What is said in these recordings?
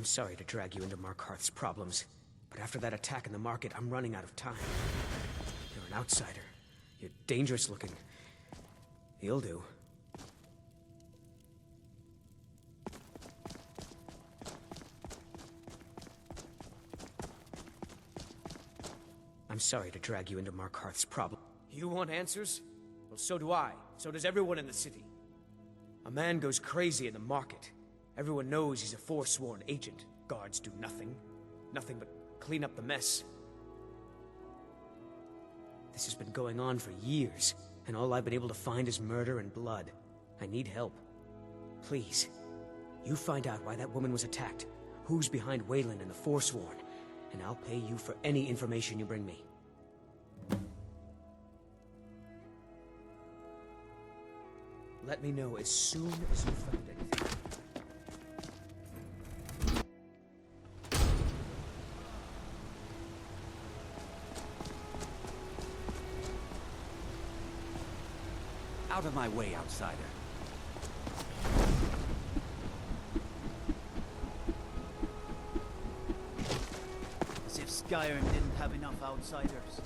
I'm sorry to drag you into Markarth's problems, but after that attack in the market, I'm running out of time. You're an outsider. You're dangerous looking. You'll do. I'm sorry to drag you into Markarth's problem. You want answers? Well, so do I. So does everyone in the city. A man goes crazy in the market. Everyone knows he's a Forsworn agent. Guards do nothing. Nothing but clean up the mess. This has been going on for years, and all I've been able to find is murder and blood. I need help. Please, you find out why that woman was attacked, who's behind Wayland and the Forsworn, and I'll pay you for any information you bring me. Let me know as soon as you find anything. Out of my way, outsider. As if Skyrim didn't have enough outsiders.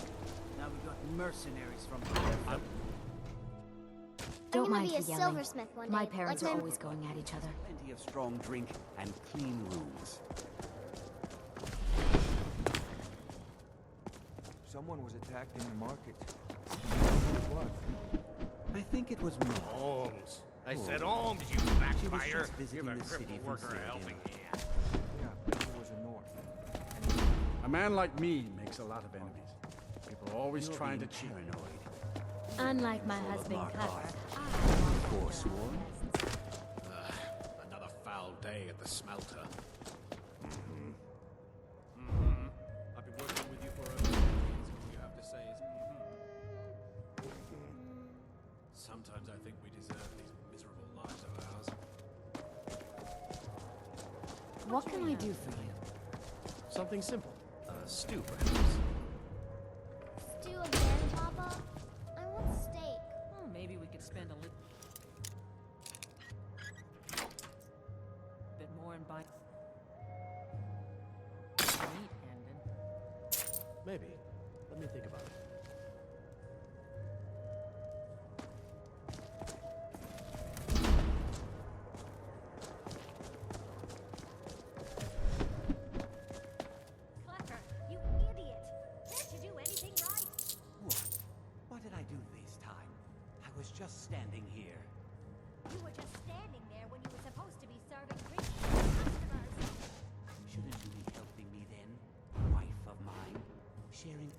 Now we've got mercenaries from here. Don't mind be a the yelling. silversmith one day. My parents like are my... always going at each other. Plenty of strong drink and clean rooms. Someone was attacked in the market. What? I think it was me. Holmes. I said Holmes, you She was backfire. just visiting Give a the city crippled from worker a Skyrim. helping hand. Yeah, but it was a north. A man like me makes a lot of enemies. People are always You're trying to being cheat. paranoid. Unlike my Full of husband, Markarth. Cuthbert, Forsworn? Another foul day at the smelter. I've been working with you for a minute. All you have to say is Sometimes I think we deserve these miserable lives of ours. what can I do for you? Something simple. Stew, perhaps. Stew a bear, Papa? I want steak. Well, maybe we could spend a little bit more and buy meat, Hendon. Maybe. Let me think about it. Clever, you idiot! Can't you do anything right? What did I do this time? I was just standing here. You were just standing there when you were supposed to be serving drinks to customers. Shouldn't you be helping me then? Wife of mine? Sharing...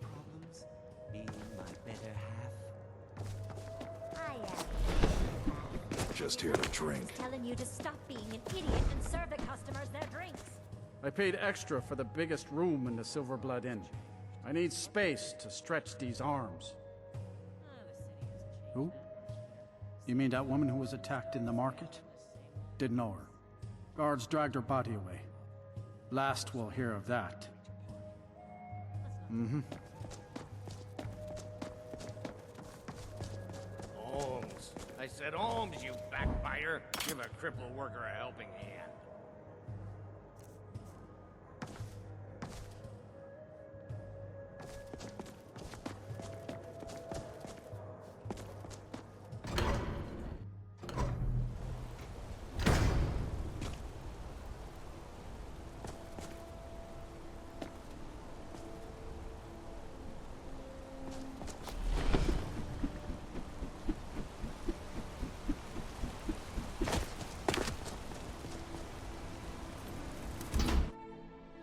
Problems? Being my better half? I am. Just here to drink. Telling you to stop being an idiot and serve the customers their drinks. I paid extra for the biggest room in the Silverblood Inn. I need space to stretch these arms. Who? You mean that woman who was attacked in the market? Didn't know her. Guards dragged her body away. Last we'll hear of that. Holmes. I said Holmes, you backbiter. Give a crippled worker a helping hand.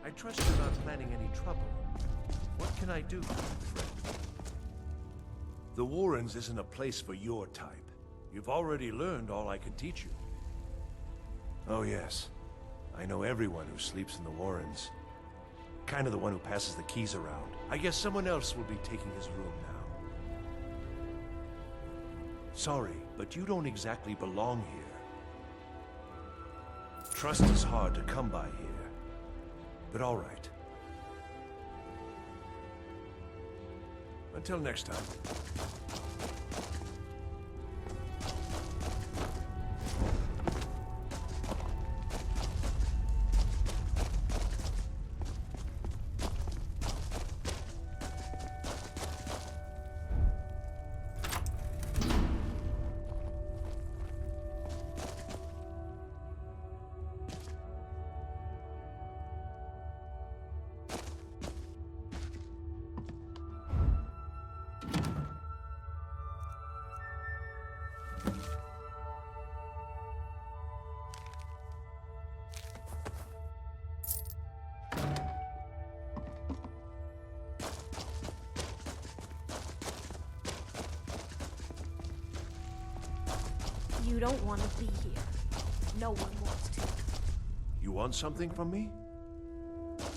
I trust you're not planning any trouble. What can I do, friend? The Warrens isn't a place for your type. You've already learned all I can teach you. Oh yes, I know everyone who sleeps in the Warrens. Kind of the one who passes the keys around. I guess someone else will be taking his room now. Sorry, but you don't exactly belong here. Trust is hard to come by here. But all right. Until next time. You don't want to be here. No one wants to. You want something from me?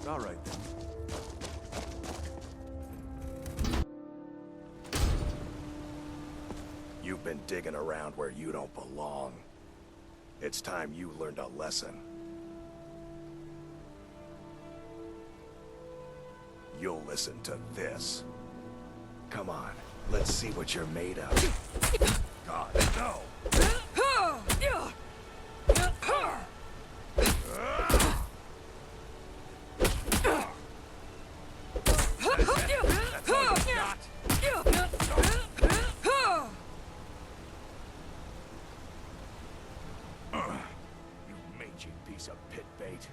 All right, then. You've been digging around where you don't belong. It's time you learned a lesson. You'll listen to this. Come on, let's see what you're made of. God, no! That's all you got. You mangy piece of pit bait.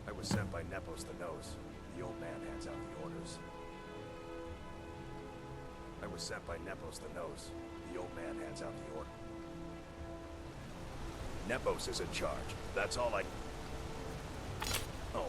I was sent by Nepos the Nose. The old man hands out the orders. I was sent by Nepos the Nose. The old man hands out the order. Nepos is in charge. That's all I... Oh.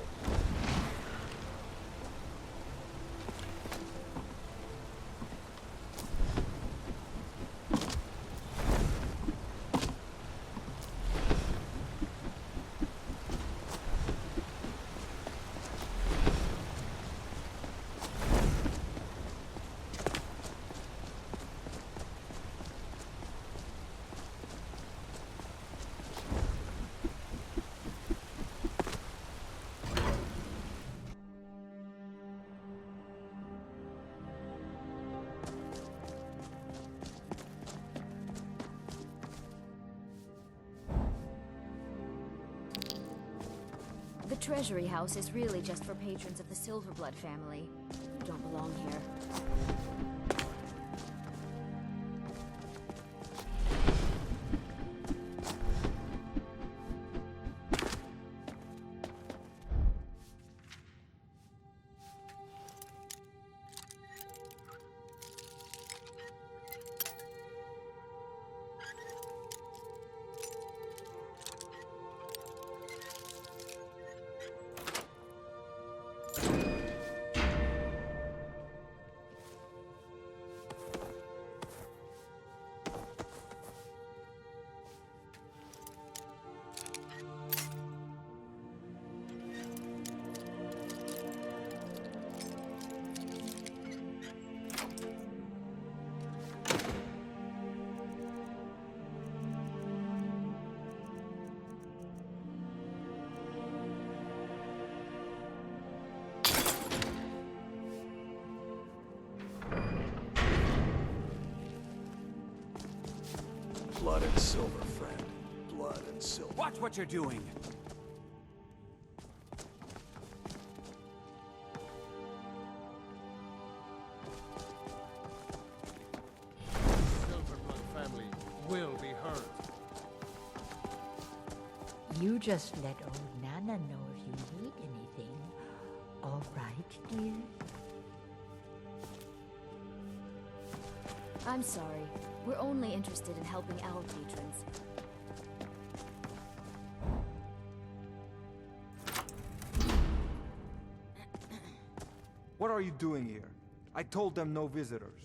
The Treasury House is really just for patrons of the Silverblood family. You don't belong here. Blood and silver, friend. Blood and silver. Watch what you're doing! Silverblood family will be heard. You just let old Nana know if you need anything. All right, dear? I'm sorry. We're only interested in helping our patrons. What are you doing here? I told them no visitors.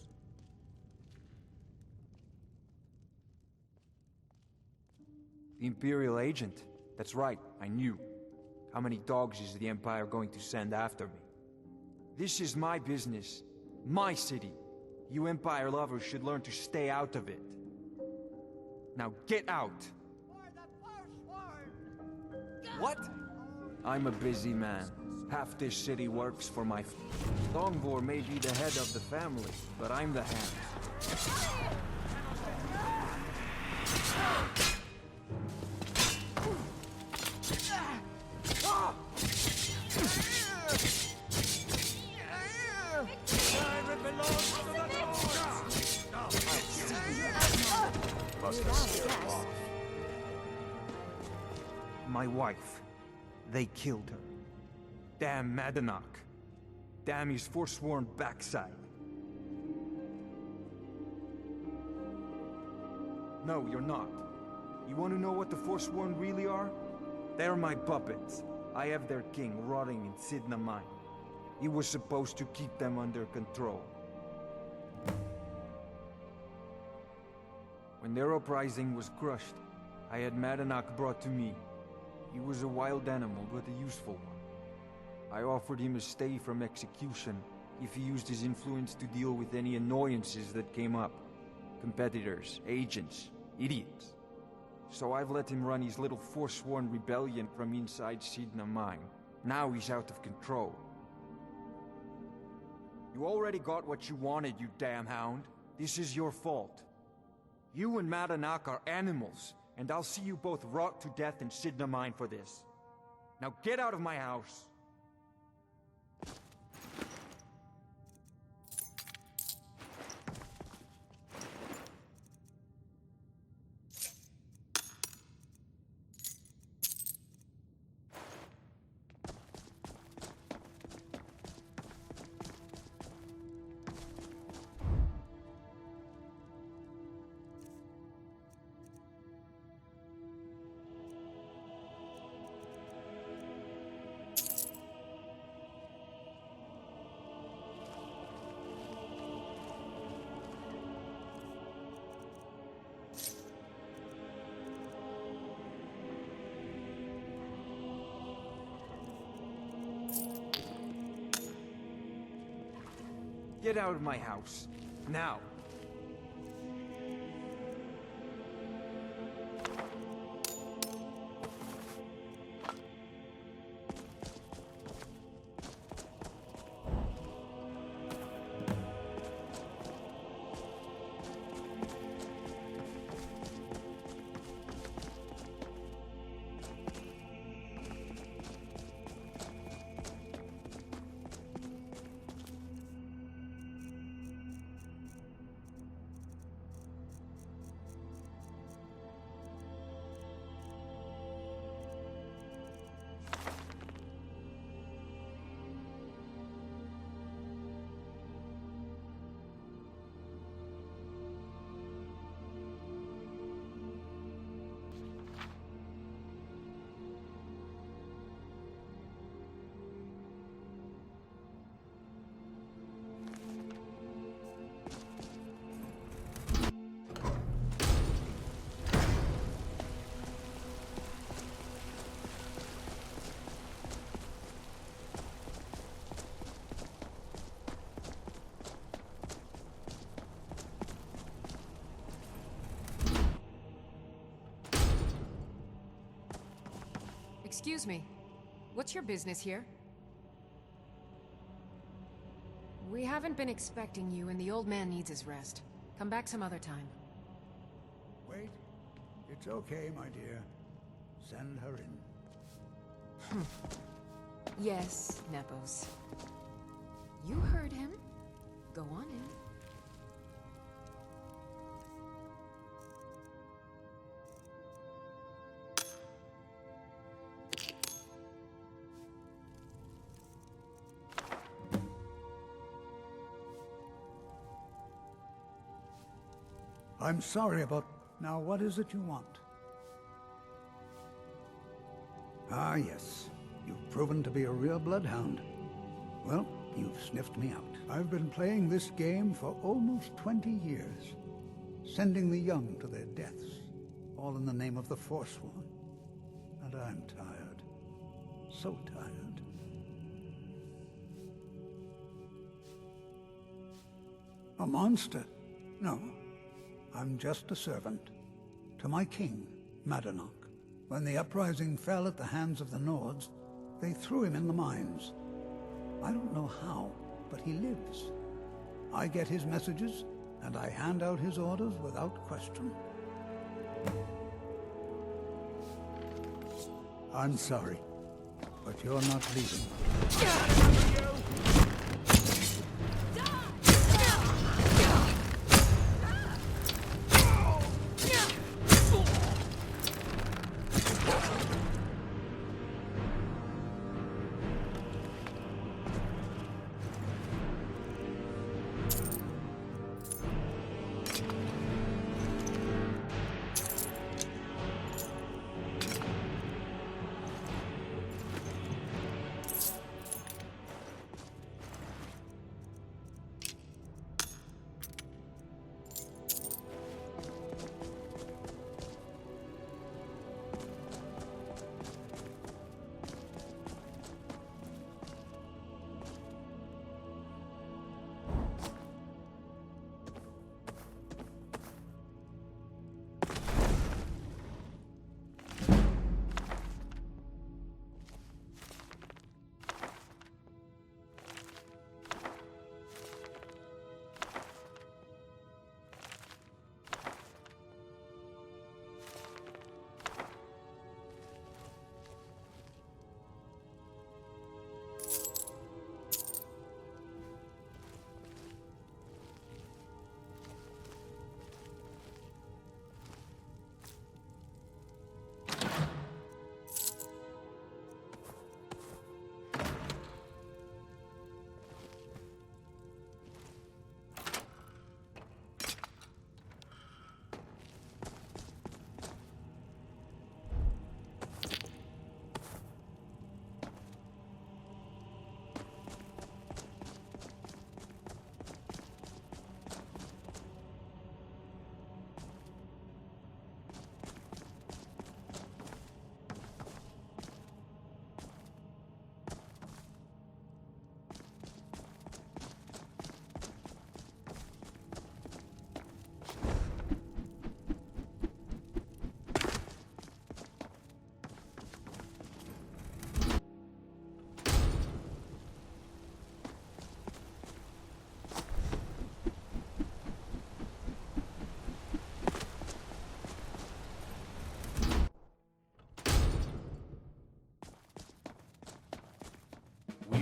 The Imperial agent. That's right, I knew. How many dogs is the Empire going to send after me? This is my business. My city. You Empire lovers should learn to stay out of it. Now get out! What? I'm a busy man. Half this city works for my Longvor may be the head of the family, but I'm the hand. My wife. They killed her. Damn Madanach. Damn his Forsworn backside. No, you're not. You want to know what the Forsworn really are? They're my puppets. I have their king rotting in Sidna Mine. He was supposed to keep them under control. When their uprising was crushed, I had Madanach brought to me. He was a wild animal, but a useful one. I offered him a stay from execution if he used his influence to deal with any annoyances that came up. Competitors, agents, idiots. So I've let him run his little Forsworn rebellion from inside Sidna Mine. Now he's out of control. You already got what you wanted, you damn hound. This is your fault. You and Madanach are animals, and I'll see you both rot to death in Sidna Mine for this. Now get out of my house! Get out of my house. Now. Excuse me. What's your business here? We haven't been expecting you, and the old man needs his rest. Come back some other time. Wait. It's okay, my dear. Send her in. Yes, Nepos. You heard him. Go on in. I'm sorry about... Now, what is it you want? Ah, yes. You've proven to be a real bloodhound. Well, you've sniffed me out. I've been playing this game for almost 20 years, sending the young to their deaths, all in the name of the Forsworn. And I'm tired. So tired. A monster? No. I'm just a servant. To my king, Madanach. When the uprising fell at the hands of the Nords, they threw him in the mines. I don't know how, but he lives. I get his messages, and I hand out his orders without question. I'm sorry, but you're not leaving.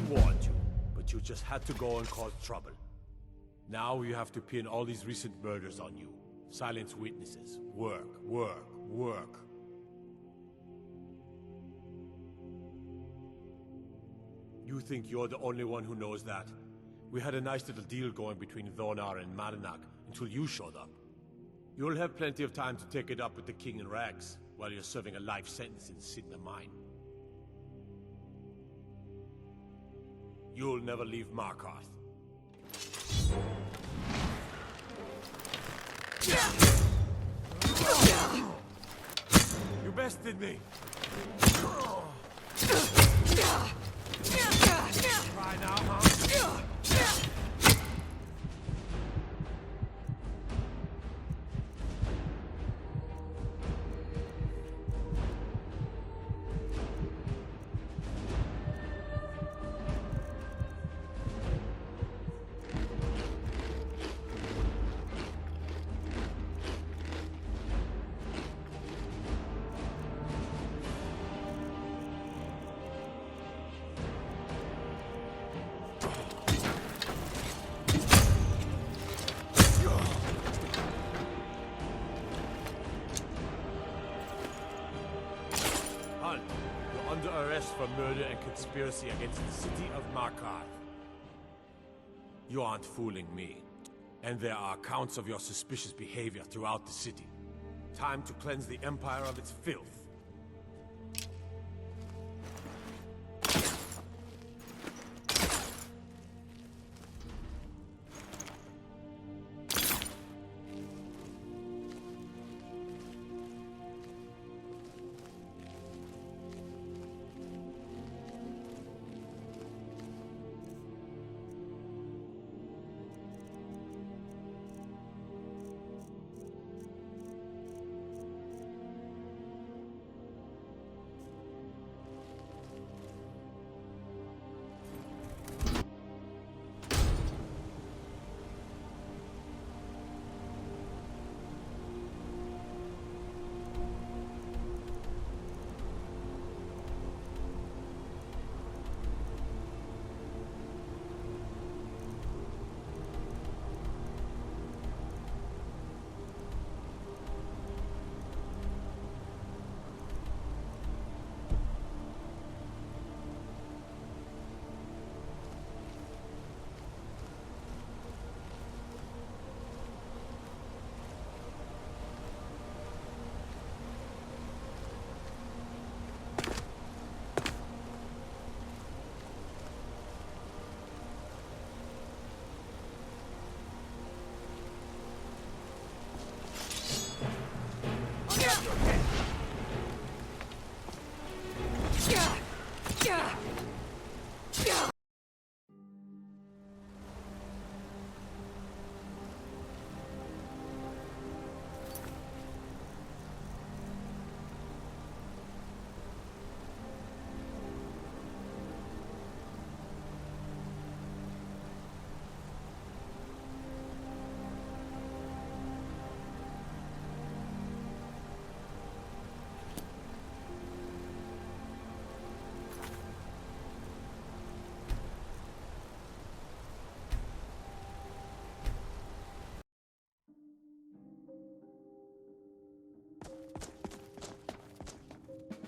Warned you, but you just had to go and cause trouble. Now you have to pin all these recent murders on you. Silence witnesses. Work, work, work. You think you're the only one who knows that? We had a nice little deal going between Thonar and Madanach until you showed up. You'll have plenty of time to take it up with the king in rags while you're serving a life sentence in Sidna Mine. You'll never leave Markarth. You bested me! Try now, huh? You're under arrest for murder and conspiracy against the city of Markarth. You aren't fooling me. And there are accounts of your suspicious behavior throughout the city. Time to cleanse the Empire of its filth.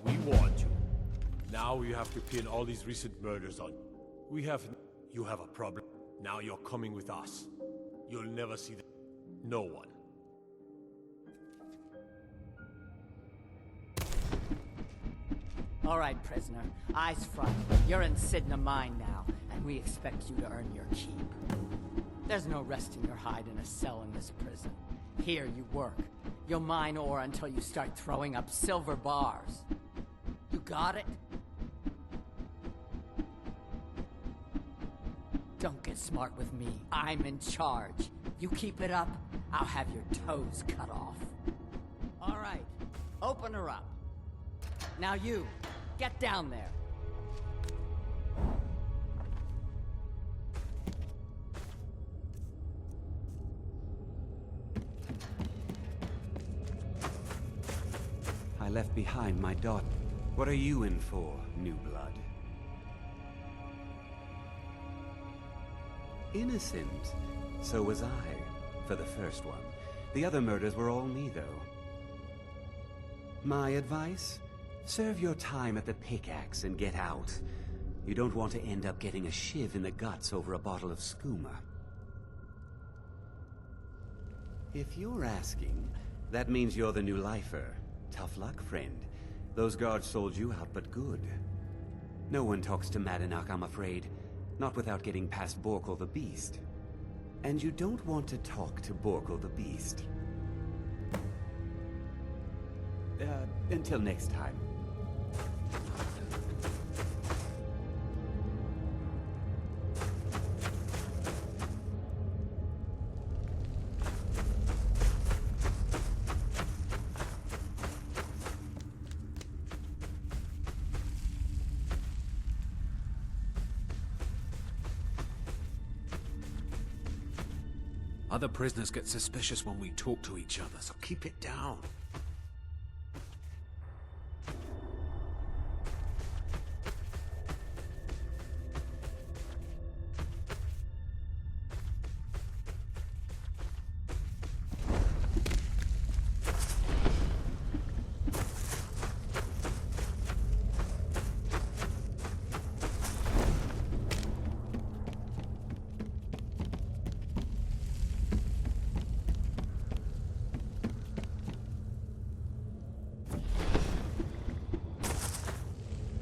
We warned you. Now you have to pin all these recent murders on. You have a problem. Now you're coming with us. You'll never see no one. All right, prisoner. Eyes front. You're in Sidna Mine now, and we expect you to earn your keep. There's no resting your hide in a cell in this prison. Here you work. You'll mine ore until you start throwing up silver bars. You got it? Don't get smart with me. I'm in charge. You keep it up, I'll have your toes cut off. All right, open her up. Now you, get down there. I left behind my daughter. What are you in for, new blood? Innocent. So was I, for the first one. The other murders were all me, though. My advice? Serve your time at the pickaxe and get out. You don't want to end up getting a shiv in the guts over a bottle of skooma. If you're asking, that means you're the new lifer. Tough luck, friend. Those guards sold you out, but good. No one talks to Madanach, I'm afraid. Not without getting past Borkul the Beast. And you don't want to talk to Borkul the Beast. Until next time. Other prisoners get suspicious when we talk to each other, so keep it down.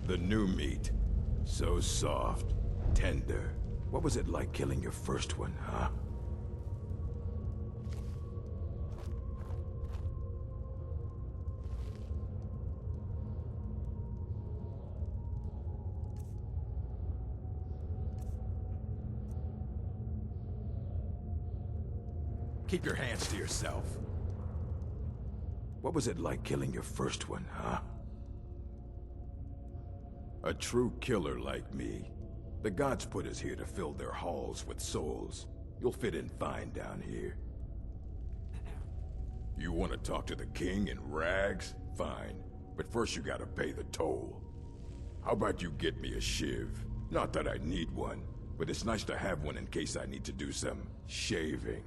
The new meat. So soft, tender. What was it like killing your first one, huh? Keep your hands to yourself. What was it like killing your first one, huh? A true killer like me. The gods put us here to fill their halls with souls. You'll fit in fine down here. You want to talk to the king in rags? Fine. But first you gotta pay the toll. How about you get me a shiv? Not that I need one, but it's nice to have one in case I need to do some shaving.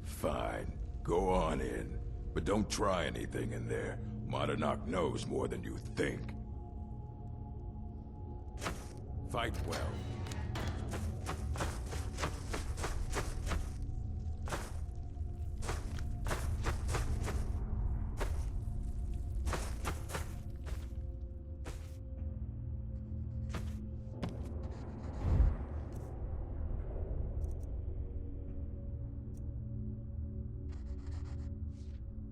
Fine. Go on in. But don't try anything in there. Madanach knows more than you think. Fight well.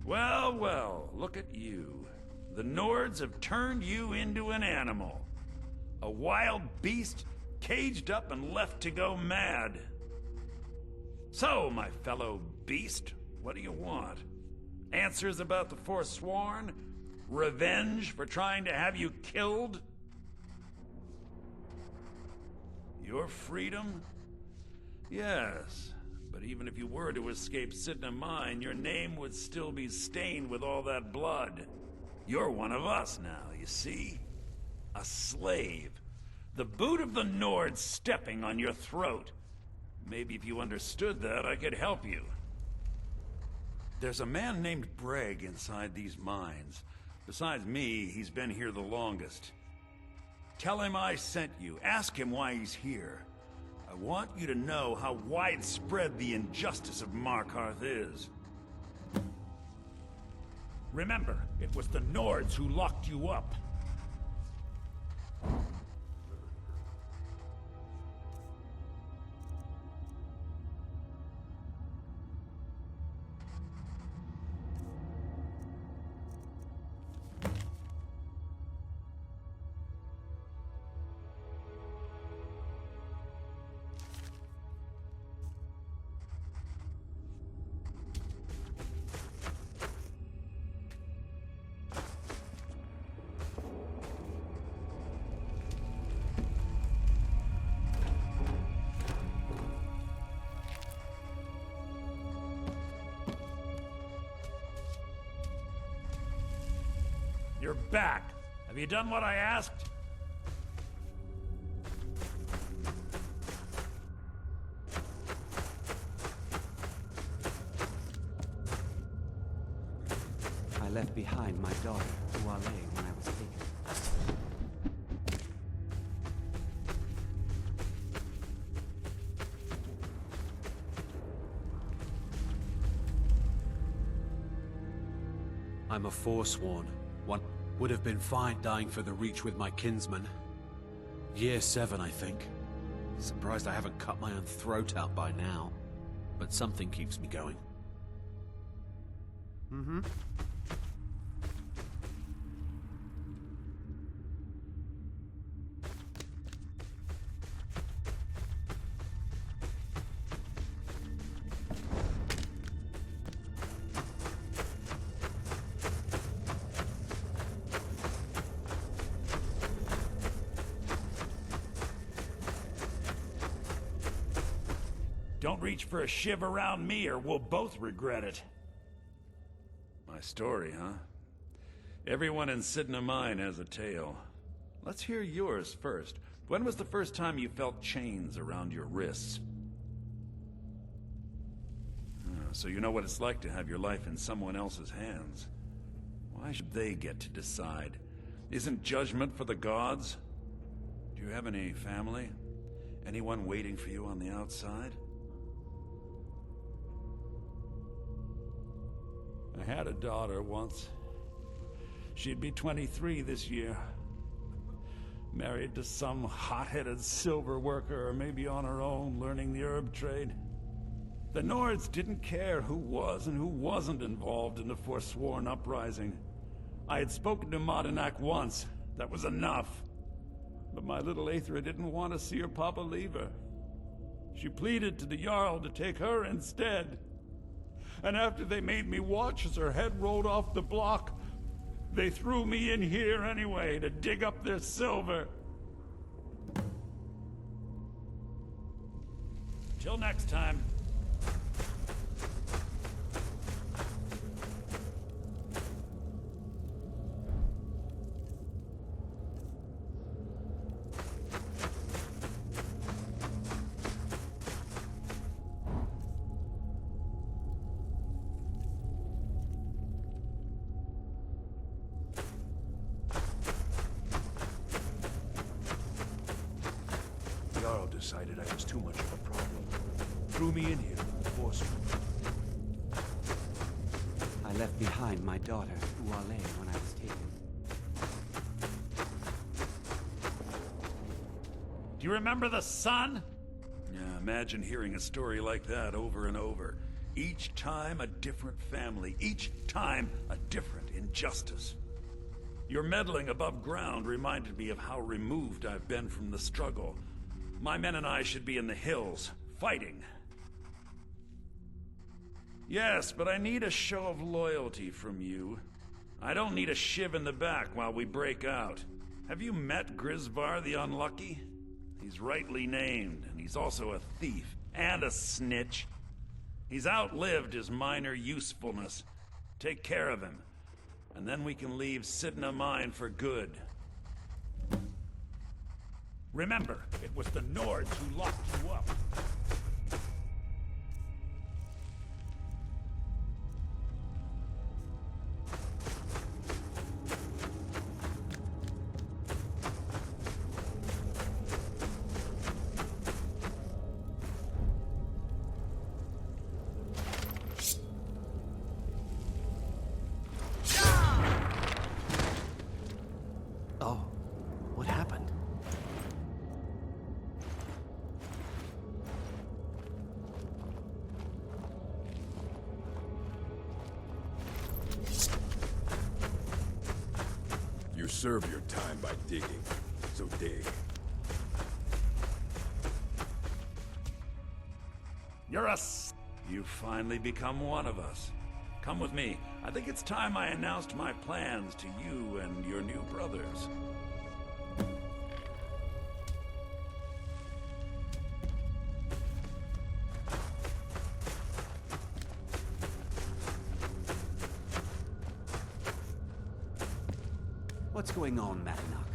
Well, well, look at you. The Nords have turned you into an animal. A wild beast, caged up and left to go mad. So, my fellow beast, what do you want? Answers about the Forsworn? Revenge for trying to have you killed? Your freedom? Yes, but even if you were to escape Sidna Mine, your name would still be stained with all that blood. You're one of us now, you see? A slave. The boot of the Nords stepping on your throat. Maybe if you understood that, I could help you. There's a man named Breg inside these mines. Besides me, he's been here the longest. Tell him I sent you. Ask him why he's here. I want you to know how widespread the injustice of Markarth is. Remember, it was the Nords who locked you up. You're back. Have you done what I asked? I left behind my daughter, Uale, when I was taken. I'm a Forsworn. One would have been fine dying for the Reach with my kinsman. Year 7, I think. Surprised I haven't cut my own throat out by now. But something keeps me going. Mm-hmm. Don't reach for a shiv around me or we'll both regret it. My story, huh? Everyone in Sidna Mine has a tale. Let's hear yours first. When was the first time you felt chains around your wrists? So you know what it's like to have your life in someone else's hands. Why should they get to decide? Isn't judgment for the gods? Do you have any family? Anyone waiting for you on the outside? I had a daughter once. She'd be 23 this year. Married to some hot-headed silver worker, or maybe on her own, learning the herb trade. The Nords didn't care who was and who wasn't involved in the Forsworn uprising. I had spoken to Madanak once. That was enough. But my little Aethra didn't want to see her papa leave her. She pleaded to the Jarl to take her instead. And after they made me watch as her head rolled off the block, they threw me in here anyway to dig up their silver. Till next time. Jarl decided I was too much of a problem. Threw me in here with the Forsworn. I left behind my daughter, Uale, when I was taken. Do you remember the sun? Yeah, imagine hearing a story like that over and over. Each time a different family, each time a different injustice. Your meddling above ground reminded me of how removed I've been from the struggle. My men and I should be in the hills, fighting. Yes, but I need a show of loyalty from you. I don't need a shiv in the back while we break out. Have you met Grisvar the Unlucky? He's rightly named, and he's also a thief and a snitch. He's outlived his minor usefulness. Take care of him, and then we can leave Sidna Mine for good. Remember, it was the Nords who locked you up. Oh, what happened? You serve your time by digging, so dig. You've finally become one of us. Come with me. I think it's time I announced my plans to you and your new brothers. What's going on, Madanach?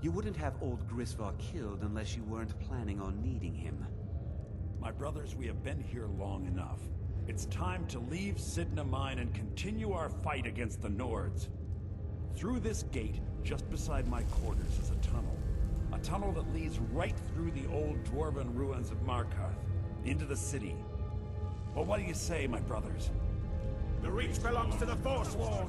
You wouldn't have old Grisvar killed unless you weren't planning on needing him. My brothers, we have been here long enough. It's time to leave Sidna Mine and continue our fight against the Nords. Through this gate, just beside my quarters, is a tunnel. A tunnel that leads right through the old dwarven ruins of Markarth, into the city. Well, what do you say, my brothers? The Reach belongs to the Forsworn.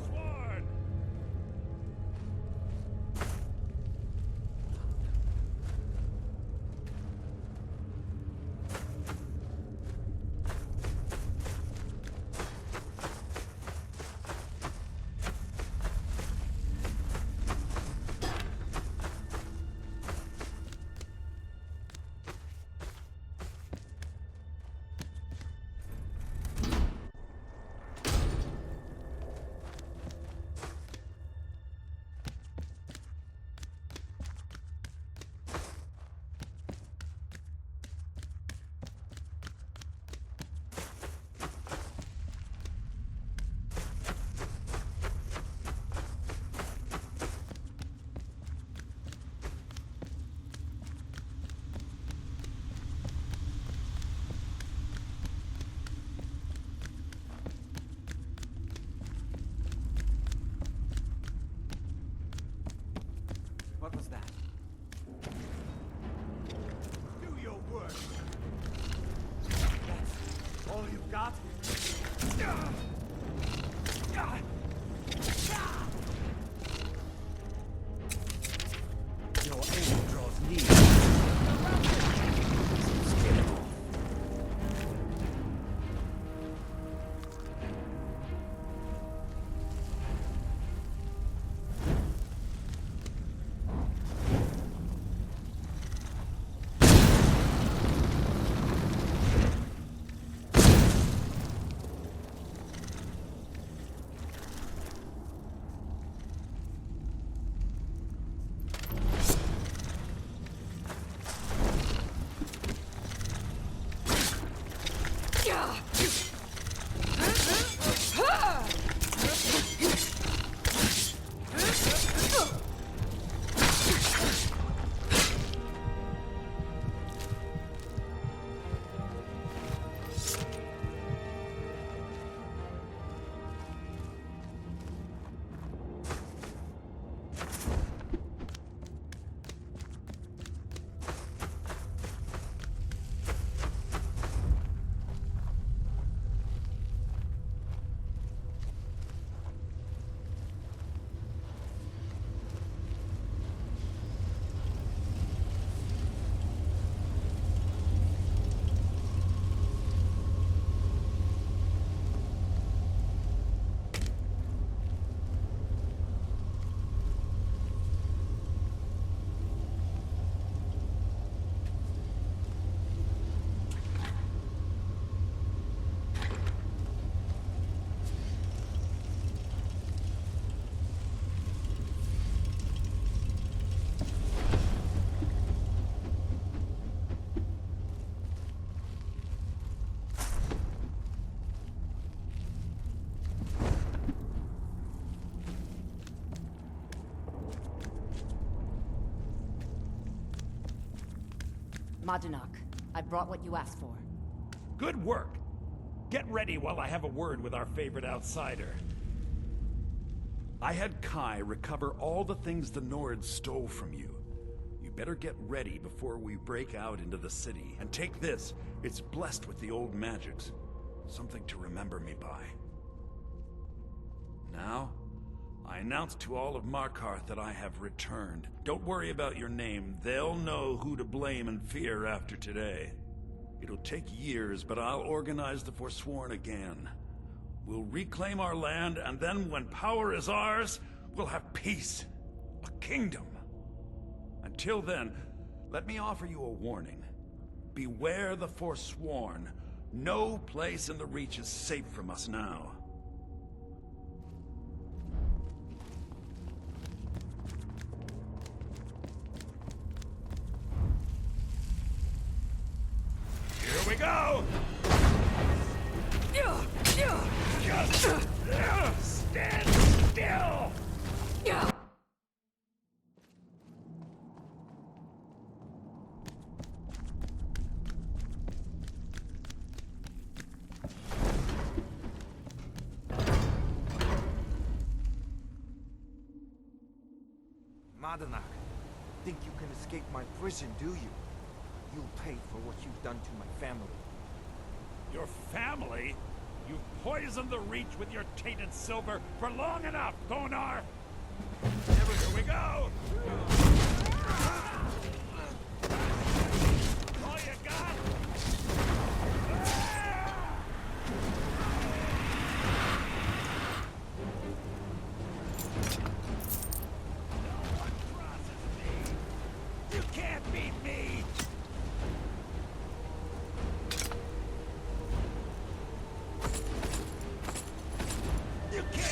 What was that? Do your work. That's all you've got? Your aim draws near. Scare him off. Madanach, I brought what you asked for. Good work. Get ready while I have a word with our favorite outsider. I had Kai recover all the things the Nords stole from you. You better get ready before we break out into the city. And take this. It's blessed with the old magics. Something to remember me by. Now, I announce to all of Markarth that I have returned. Don't worry about your name. They'll know who to blame and fear after today. It'll take years, but I'll organize the Forsworn again. We'll reclaim our land, and then when power is ours, we'll have peace. A kingdom. Until then, let me offer you a warning. Beware the Forsworn. No place in the Reach is safe from us now. Here we go! Just stand still! Madanach, think you can escape my prison, do you? You'll pay for what you've done to my family. Your family? You've poisoned the Reach with your tainted silver for long enough, Thonar! Here we go! All you got? You can't beat me! You can't